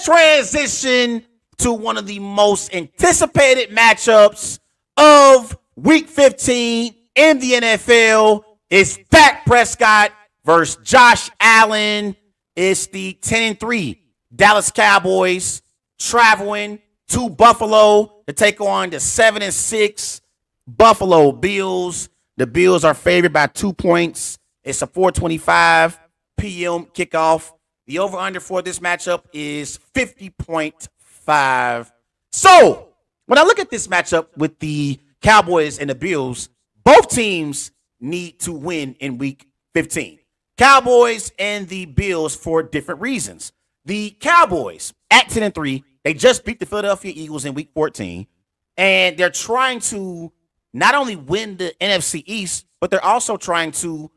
transition to one of the most anticipated matchups of Week 15 in the NFL. It's Dak Prescott versus Josh Allen. It's the 10-3 Dallas Cowboys traveling to Buffalo to take on the 7-6 Buffalo Bills. The Bills are favored by 2 points. It's a 4:25 p.m. kickoff. The over-under for this matchup is 50.5. So, when I look at this matchup with the Cowboys and the Bills, both teams need to win in Week 15. Cowboys and the Bills for different reasons. The Cowboys at 10-3, they just beat the Philadelphia Eagles in Week 14, and they're trying to not only win the NFC East, but they're also trying to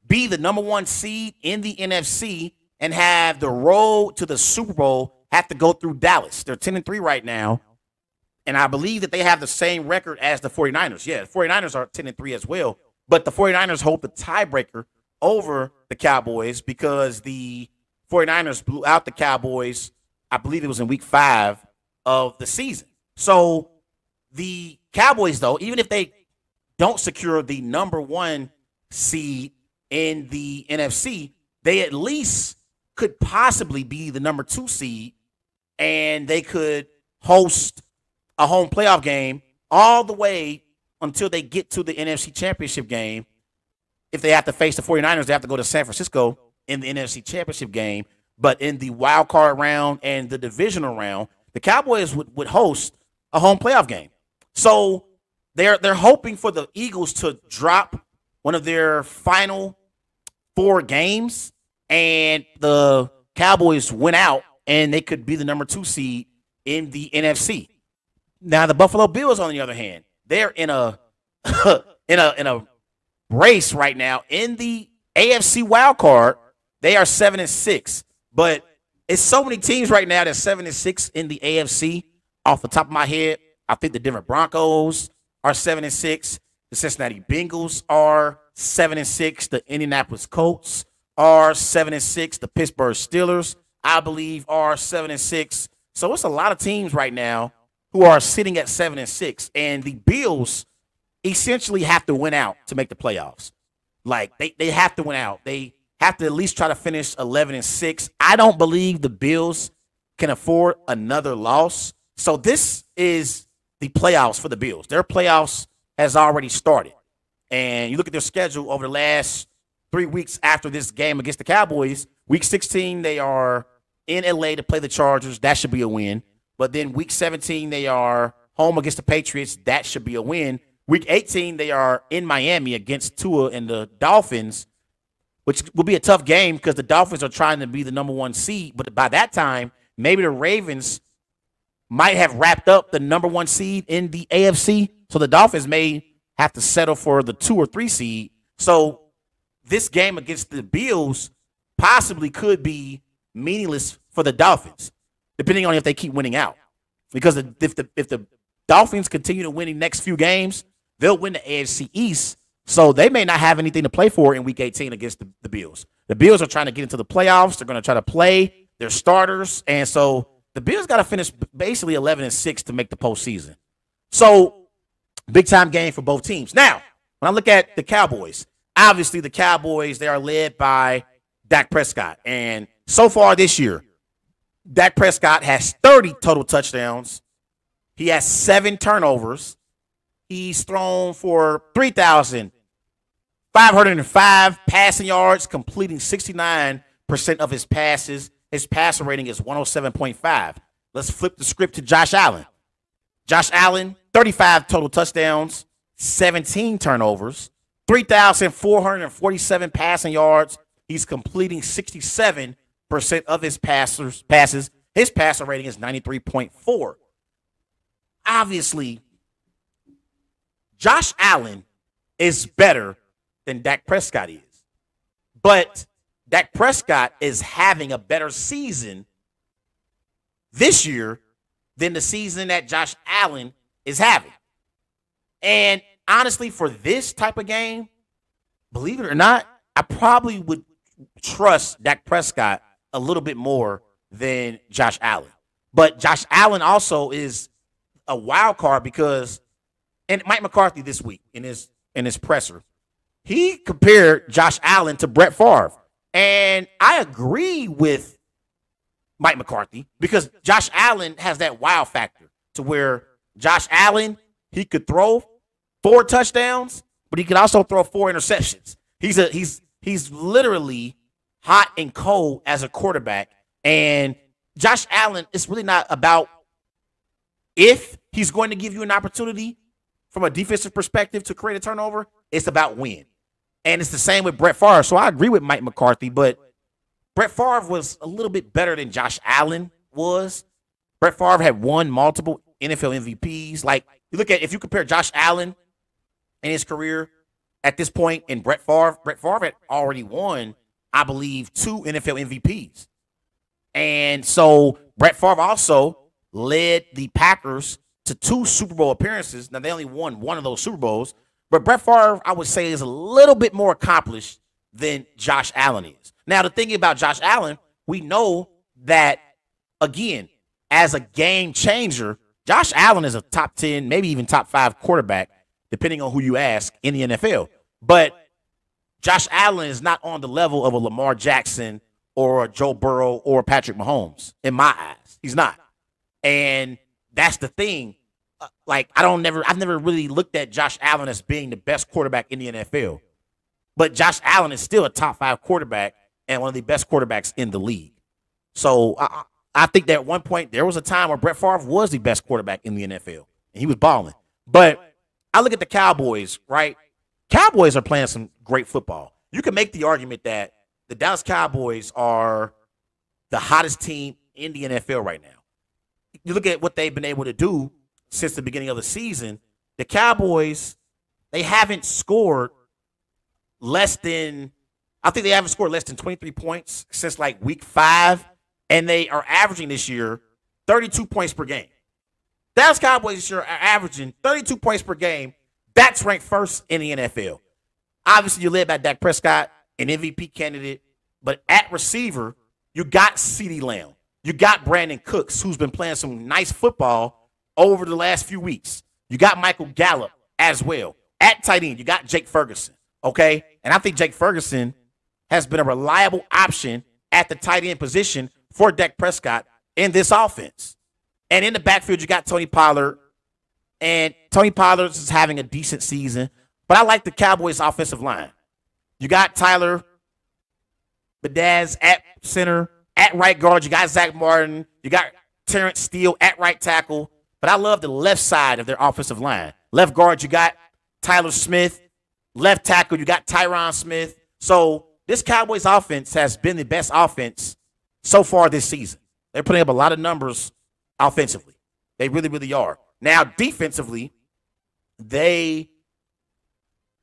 be the number 1 seed in the NFC and have the road to the Super Bowl have to go through Dallas. They're 10-3 right now, and I believe that they have the same record as the 49ers. Yeah, the 49ers are 10-3 as well, but the 49ers hold the tiebreaker over the Cowboys because the 49ers blew out the Cowboys, I believe it was in Week 5 of the season. So the Cowboys, though, even if they don't secure the number 1 seed in the NFC, they at least could possibly be the number 2 seed, and they could host a home playoff game all the way until they get to the NFC Championship game. If they have to face the 49ers, they have to go to San Francisco in the NFC Championship game. But in the wild card round and the divisional round, the Cowboys would host a home playoff game. So they're hoping for the Eagles to drop one of their final 4 games, and the Cowboys win out, and they could be the number 2 seed in the NFC. Now, the Buffalo Bills, on the other hand, they're in a in a race right now in the AFC wild card. They are 7-6, but it's so many teams right now that's 7-6 in the AFC. Off the top of my head, I think the Denver Broncos are 7-6. The Cincinnati Bengals are 7-6. The Indianapolis Colts are 7-6. The Pittsburgh Steelers, I believe, are 7-6. So it's a lot of teams right now who are sitting at 7-6, and the Bills essentially have to win out to make the playoffs. Like they have to win out. They have to at least try to finish 11-6. I don't believe the Bills can afford another loss. So this is the playoffs for the Bills. Their playoffs has already started. And you look at their schedule over the last 3 weeks after this game against the Cowboys. Week 16, they are in LA to play the Chargers. That should be a win. But then week 17, they are home against the Patriots. That should be a win. Week 18, they are in Miami against Tua and the Dolphins, which will be a tough game because the Dolphins are trying to be the number 1 seed. But by that time, maybe the Ravens might have wrapped up the number 1 seed in the AFC. So the Dolphins may have to settle for the 2 or 3 seed. So this game against the Bills possibly could be meaningless for the Dolphins, depending on if they keep winning out. Because if the Dolphins continue to win the next few games, they'll win the AFC East. So they may not have anything to play for in Week 18 against the Bills. The Bills are trying to get into the playoffs. They're going to try to play their starters. And so the Bills got to finish basically 11-6 to make the postseason. So big-time game for both teams. Now, when I look at the Cowboys, obviously the Cowboys, they are led by Dak Prescott. And so far this year, Dak Prescott has 30 total touchdowns. He has 7 turnovers. He's thrown for 3,505 passing yards, completing 69% of his passes. His passer rating is 107.5. Let's flip the script to Josh Allen. Josh Allen, 35 total touchdowns, 17 turnovers, 3,447 passing yards. He's completing 67% of his passes. His passer rating is 93.4. Obviously, Josh Allen is better than Dak Prescott is. But Dak Prescott is having a better season this year than the season that Josh Allen is having. And honestly, for this type of game, believe it or not, I probably would trust Dak Prescott a little bit more than Josh Allen. But Josh Allen also is a wild card because, and Mike McCarthy this week in his presser, he compared Josh Allen to Brett Favre. And I agree with Mike McCarthy because Josh Allen has that wow factor to where Josh Allen, he could throw 4 touchdowns, but he could also throw 4 interceptions. He's literally hot and cold as a quarterback. And Josh Allen, it's really not about if he's going to give you an opportunity from a defensive perspective to create a turnover. It's about when. And it's the same with Brett Favre. So I agree with Mike McCarthy, but Brett Favre was a little bit better than Josh Allen was. Brett Favre had won multiple NFL MVPs. Like, you look at, if you compare Josh Allen in his career at this point and Brett Favre had already won, I believe, 2 NFL MVPs. And so Brett Favre also led the Packers to 2 Super Bowl appearances. Now, they only won 1 of those Super Bowls, but Brett Favre, I would say, is a little bit more accomplished than Josh Allen is. Now, the thing about Josh Allen, we know that, again, as a game changer, Josh Allen is a top 10, maybe even top 5 quarterback, depending on who you ask, in the NFL. But Josh Allen is not on the level of a Lamar Jackson or a Joe Burrow or Patrick Mahomes, in my eyes. He's not. And that's the thing. I've never really looked at Josh Allen as being the best quarterback in the NFL. But Josh Allen is still a top 5 quarterback and one of the best quarterbacks in the league. So I think that at one point there was a time where Brett Favre was the best quarterback in the NFL, and he was balling. But I look at the Cowboys, right? Cowboys are playing some great football. You can make the argument that the Dallas Cowboys are the hottest team in the NFL right now. You look at what they've been able to do since the beginning of the season. The Cowboys, they haven't scored less than 23 points since like week 5, and they are averaging this year 32 points per game. Dallas Cowboys this year are averaging 32 points per game. That's ranked first in the NFL. Obviously, you're led by Dak Prescott, an MVP candidate, but at receiver, you got CeeDee Lamb. You got Brandon Cooks, who's been playing some nice football over the last few weeks. You got Michael Gallup as well. At tight end, you got Jake Ferguson, okay? And I think Jake Ferguson has been a reliable option at the tight end position for Dak Prescott in this offense. And in the backfield, you got Tony Pollard. And Tony Pollard is having a decent season. But I like the Cowboys' offensive line. You got Tyler Badaz at center. At right guard, you got Zach Martin. You got Terrence Steele at right tackle. But I love the left side of their offensive line. Left guard, you got Tyler Smith. Left tackle, you got Tyron Smith. So this Cowboys offense has been the best offense so far this season. They're putting up a lot of numbers offensively. They really, really are. Now, defensively, they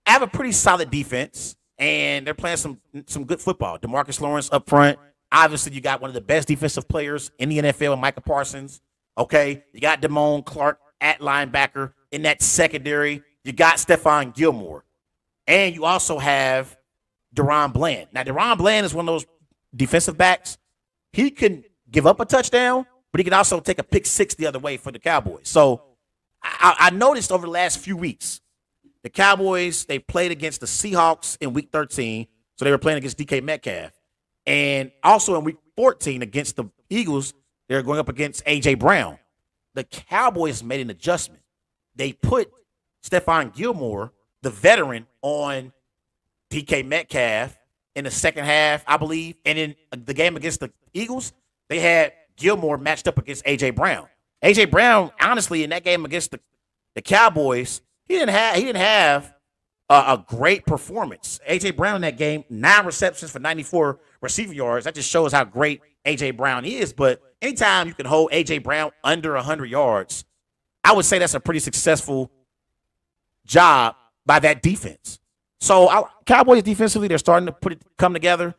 have a pretty solid defense, and they're playing some good football. DeMarcus Lawrence up front. Obviously, you got one of the best defensive players in the NFL, Micah Parsons. Okay, you got Damone Clark at linebacker in that secondary. You got Stephon Gilmore. And you also have Deron Bland. Now, Deron Bland is one of those defensive backs. He can give up a touchdown, but he can also take a pick 6 the other way for the Cowboys. So I noticed over the last few weeks, the Cowboys, they played against the Seahawks in Week 13, so they were playing against DK Metcalf. And also in Week 14 against the Eagles, they're going up against A.J. Brown. The Cowboys made an adjustment. They put Stephon Gilmore, the veteran, on DK Metcalf in the second half, I believe. And in the game against the Eagles, they had Gilmore matched up against A.J. Brown. A.J. Brown, honestly, in that game against the Cowboys, he didn't have a great performance. A.J. Brown in that game, 9 receptions for 94 receiving yards. That just shows how great A.J. Brown is. But anytime you can hold A.J. Brown under 100 yards, I would say that's a pretty successful job by that defense. So Cowboys defensively, they're starting to come together.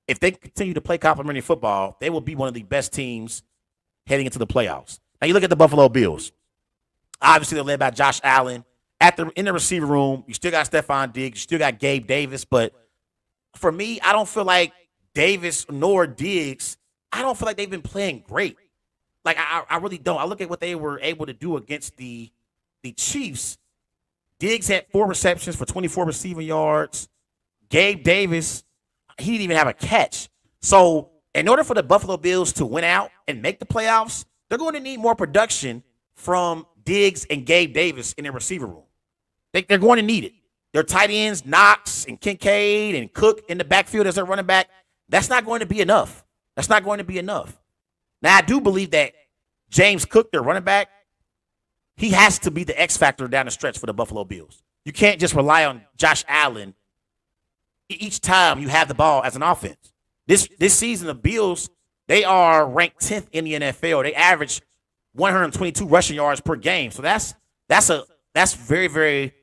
If they continue to play complimentary football, they will be one of the best teams heading into the playoffs. Now you look at the Buffalo Bills. Obviously, they're led by Josh Allen. In the receiver room, you still got Stephon Diggs, you still got Gabe Davis. But for me, I don't feel like Davis nor Diggs I don't feel like they've been playing great. Like I really don't. I look at what they were able to do against the Chiefs. Diggs had 4 receptions for 24 receiving yards. Gabe Davis, he didn't even have a catch. So in order for the Buffalo Bills to win out and make the playoffs, they're going to need more production from Diggs and Gabe Davis in their receiver room. They're going to need it. Their tight ends, Knox and Kincaid and Cook in the backfield as their running back, that's not going to be enough. That's not going to be enough. Now, I do believe that James Cook, their running back, he has to be the X factor down the stretch for the Buffalo Bills. You can't just rely on Josh Allen each time you have the ball as an offense. This season, the Bills, they are ranked 10th in the NFL. They average 122 rushing yards per game. So that's very, very,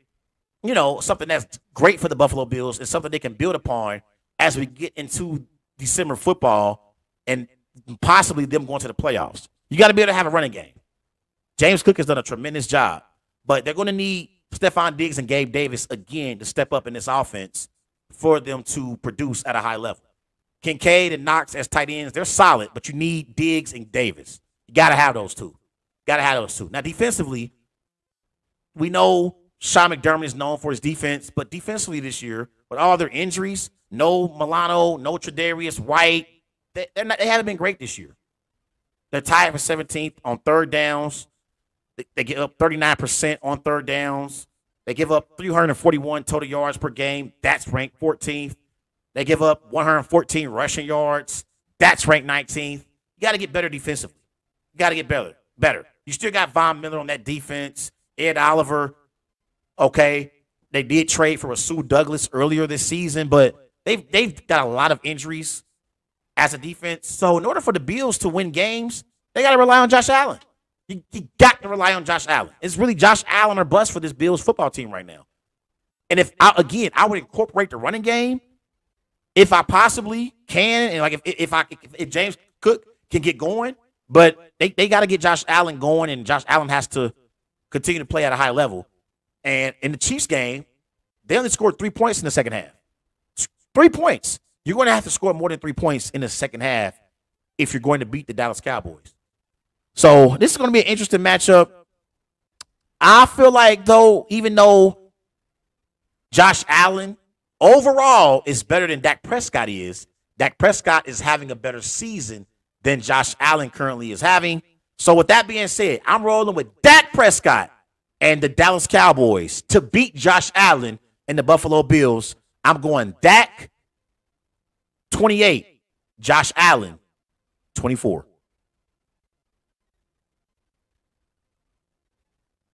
something that's great for the Buffalo Bills and something they can build upon as we get into December football and possibly them going to the playoffs. You got to be able to have a running game. James Cook has done a tremendous job, but they're going to need Stephon Diggs and Gabe Davis again to step up in this offense for them to produce at a high level. Kincaid and Knox as tight ends, they're solid, but you need Diggs and Davis. You got to have those two. Now, defensively, we know Sean McDermott is known for his defense, but defensively this year, with all their injuries, no Milano, no Tre'Davious White, they haven't been great this year. They're tied for 17th on third downs. They give up 39% on third downs. They give up 341 total yards per game. That's ranked 14th. They give up 114 rushing yards. That's ranked 19th. You got to get better defensively. You got to get better. You still got Von Miller on that defense. Ed Oliver. Okay. They did trade for Rasul Douglas earlier this season, but they've got a lot of injuries as a defense. So in order for the Bills to win games, they got to rely on Josh Allen. You got to rely on Josh Allen. It's really Josh Allen or bust for this Bills football team right now. And I would incorporate the running game if I possibly can, and like if James Cook can get going, but they got to get Josh Allen going, and Josh Allen has to continue to play at a high level. And in the Chiefs game, they only scored 3 points in the second half. 3 points. You're going to have to score more than 3 points in the second half if you're going to beat the Dallas Cowboys. So this is going to be an interesting matchup. I feel like, even though Josh Allen overall is better than Dak Prescott is having a better season than Josh Allen currently is having. So with that being said, I'm rolling with Dak Prescott and the Dallas Cowboys to beat Josh Allen and the Buffalo Bills. I'm going Dak 28, Josh Allen 24.